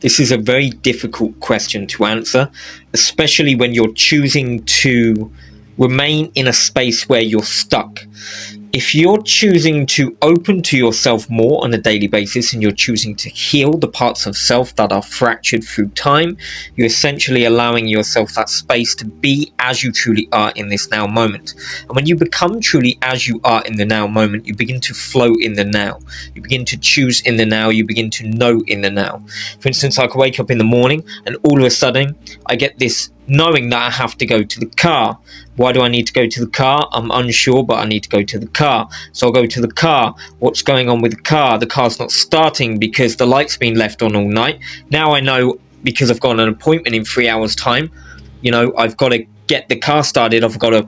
This is a very difficult question to answer, especially when you're choosing to remain in a space where you're stuck. If you're choosing to open to yourself more on a daily basis and you're choosing to heal the parts of self that are fractured through time, you're essentially allowing yourself that space to be as you truly are in this now moment. And when you become truly as you are in the now moment, you begin to flow in the now. You begin to choose in the now. You begin to know in the now. For instance, I could wake up in the morning and all of a sudden I get this knowing that I have to go to the car. Why do I need to go to the car? I'm unsure, but I need to go to the car. So I'll go to the car. What's going on with the car? The car's not starting because the light's been left on all night. Now I know, because I've got an appointment in 3 hours time, I've got to get the car started. I've got to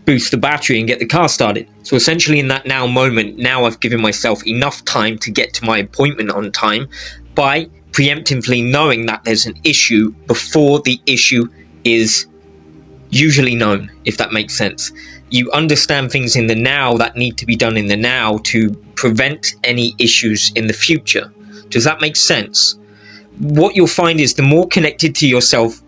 boost the battery and get the car started. So essentially in that now moment, now I've given myself enough time to get to my appointment on time by preemptively knowing that there's an issue before the issue is usually known, if that makes sense. You understand things in the now that need to be done in the now to prevent any issues in the future. Does that make sense? What you'll find is the more connected to yourself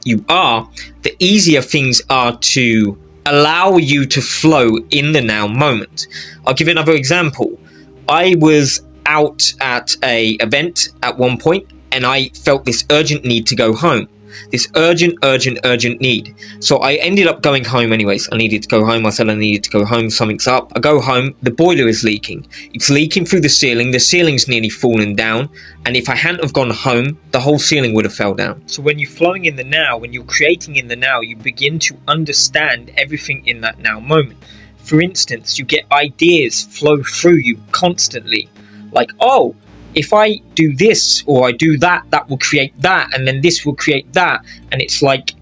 you are, the easier things are to allow you to flow in the now moment. I'll give you another example. I was out at an event at one point and I felt this urgent need to go home. This urgent need. So I ended up going home anyways. I needed to go home. I said I needed to go home. Something's up. I go home. The boiler is leaking. It's leaking through the ceiling. The ceiling's nearly fallen down. And if I hadn't have gone home, the whole ceiling would have fell down. So when you're flowing in the now, when you're creating in the now, you begin to understand everything in that now moment. For instance, you get ideas flow through you constantly. Like, oh, if I do this or I do that, that will create that, and then this will create that. And it's like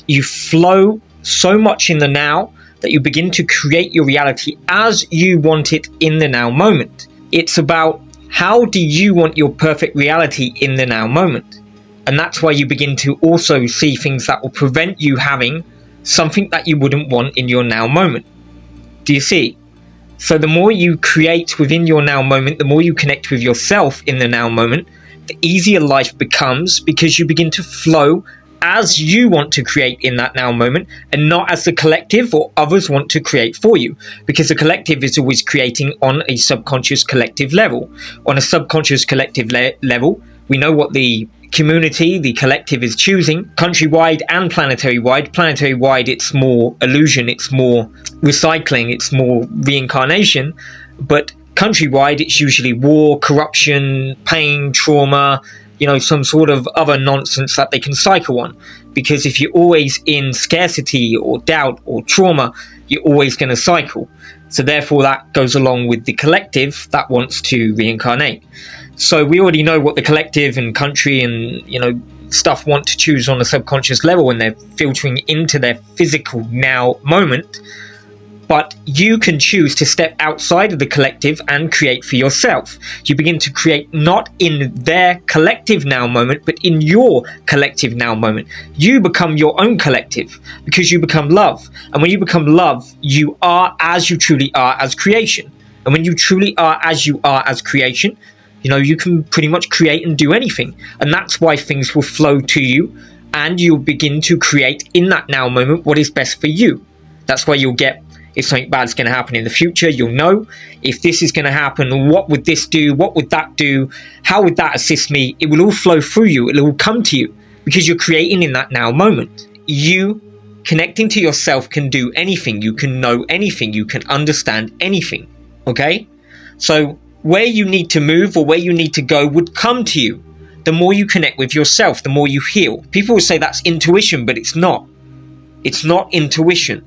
you flow so much in the now that you begin to create your reality as you want it in the now moment. It's about how do you want your perfect reality in the now moment. And that's why you begin to also see things that will prevent you having something that you wouldn't want in your now moment. Do you see? So the more you create within your now moment, the more you connect with yourself in the now moment, the easier life becomes, because you begin to flow as you want to create in that now moment and not as the collective or others want to create for you. Because the collective is always creating on a subconscious collective level. On a subconscious collective level, we know what the community, the collective, is choosing, countrywide and planetary-wide. Planetary-wide, it's more illusion, it's more recycling, it's more reincarnation. But countrywide, it's usually war, corruption, pain, trauma, some sort of other nonsense that they can cycle on. Because if you're always in scarcity or doubt or trauma, you're always going to cycle. So therefore, that goes along with the collective that wants to reincarnate. So we already know what the collective and country and, stuff want to choose on a subconscious level when they're filtering into their physical now moment. But you can choose to step outside of the collective and create for yourself. You begin to create not in their collective now moment, but in your collective now moment. You become your own collective because you become love. And when you become love, you are as you truly are as creation. And when you truly are as creation, you can pretty much create and do anything. And that's why things will flow to you and you'll begin to create in that now moment what is best for you. That's why you'll get, if something bad is going to happen in the future, you'll know if this is going to happen, what would this do? What would that do? How would that assist me? It will all flow through you. It will come to you because you're creating in that now moment. You connecting to yourself can do anything. You can know anything. You can understand anything. Okay? So where you need to move or where you need to go would come to you. The more you connect with yourself, the more you heal. People will say that's intuition, but it's not. It's not intuition.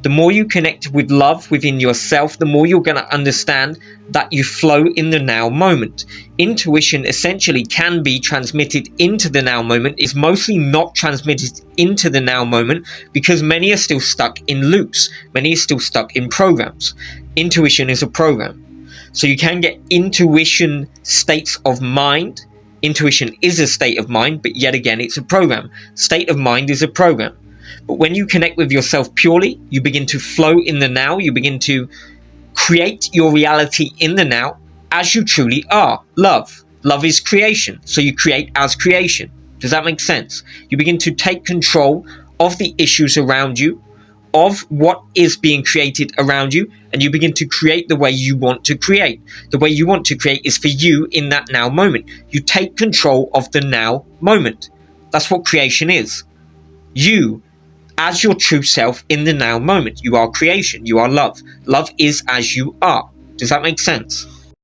The more you connect with love within yourself, the more you're going to understand that you flow in the now moment. Intuition essentially can be transmitted into the now moment. It's mostly not transmitted into the now moment because many are still stuck in loops. Many are still stuck in programs. Intuition is a program. So you can get intuition states of mind. Intuition is a state of mind, but yet again, it's a program. State of mind is a program. But when you connect with yourself purely, you begin to flow in the now. You begin to create your reality in the now as you truly are, love. Love is creation, so you create as creation. Does that make sense? You begin to take control of the issues around you, of what is being created around you, and you begin to create the way you want to create. The way you want to create is for you in that now moment. You take control of the now moment. That's what creation is. You, as your true self in the now moment. You are creation. You are love. Love is as you are. Does that make sense?